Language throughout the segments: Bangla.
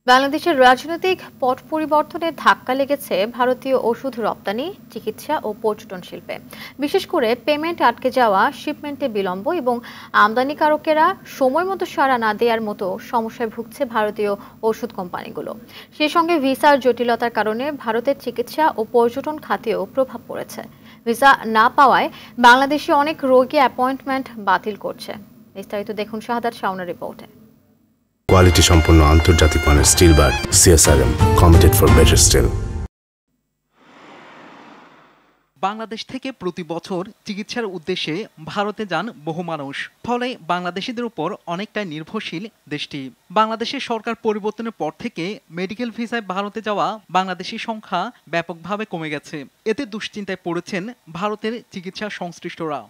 বাংলাদেশের রাজনৈতিক পট পরিবর্তনে ধাক্কা লেগেছে ভারতীয় ওষুধ রপ্তানি, চিকিৎসা ও পর্যটন শিল্পে। বিশেষ করে পেমেন্ট আটকে যাওয়া, শিপমেন্টে বিলম্ব এবং আমদানিকারকেরা সময় মতো সাড়া না দেওয়ার মতো সমস্যায় ভুগছে ভারতীয় ওষুধ কোম্পানিগুলো। সেই সঙ্গে ভিসার জটিলতার কারণে ভারতের চিকিৎসা ও পর্যটন খাতেও প্রভাব পড়েছে। ভিসা না পাওয়ায় বাংলাদেশে অনেক রোগী অ্যাপয়েন্টমেন্ট বাতিল করছে। বিস্তারিত দেখুন শাহাদাত শাওনের রিপোর্টে। কোয়ালিটি সম্পন্ন আন্তর্জাতিক মানের still bar CSRM, committed for better still. Bangladesh থেকে প্রতি বছর চিকিৎসার উদ্দেশ্যে ভারতে যান বহু মানুষ। ফলে বাংলাদেশিদের উপর অনেকটাই নির্ভরশীল দেশটি। বাংলাদেশের সরকার পরিবর্তনের পর থেকে মেডিকেল ভিসায় ভারতে যাওয়া বাংলাদেশি সংখ্যা ব্যাপকভাবে কমে গেছে। এতে দুশ্চিন্তায় পড়েছেন ভারতের চিকিৎসা সংশ্লিষ্টরা।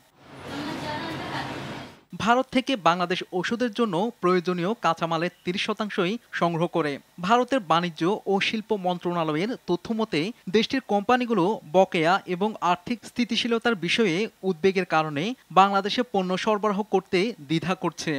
ভারত থেকে বাংলাদেশ ওষুধের জন্য প্রয়োজনীয় কাঁচামালের 30% সংগ্রহ করে। ভারতের বাণিজ্য ও শিল্প মন্ত্রণালয়ের তথ্যমতে দেশটির কোম্পানিগুলো বকেয়া এবং আর্থিক স্থিতিশীলতার বিষয়ে উদ্বেগের কারণে বাংলাদেশে পণ্য সরবরাহ করতে দ্বিধা করছে।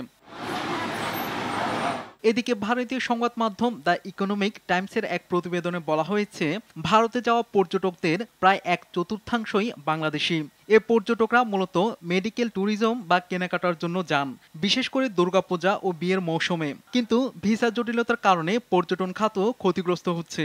এদিকে ভারতীয় সংবাদ মাধ্যম দ্য ইকোনমিক টাইমসের এক প্রতিবেদনে বলা হয়েছে, ভারতে যাওয়া পর্যটকদের প্রায় 1/4 বাংলাদেশি। এ পর্যটকরা মূলত মেডিকেল ট্যুরিজম বা কেনাকাটার জন্য যান, বিশেষ করে দুর্গাপূজা ও বিয়ের মৌসুমে। কিন্তু ভিসা জটিলতার কারণে পর্যটন খাতও ক্ষতিগ্রস্ত হচ্ছে।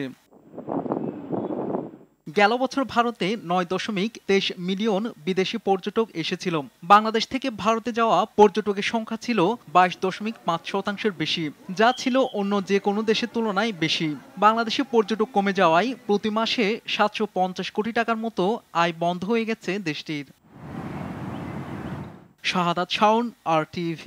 গেল বছর ভারতে 9.23 মিলিয়ন বিদেশি পর্যটক এসেছিল। বাংলাদেশ থেকে ভারতে যাওয়া পর্যটকের সংখ্যা ছিল 22.5% বেশি, যা ছিল অন্য যে কোনো দেশের তুলনায় বেশি। বাংলাদেশি পর্যটক কমে যাওয়ায় প্রতি মাসে 750 কোটি টাকার মতো আয় বন্ধ হয়ে গেছে দেশটির। শাহাদাত শাওন, RTV।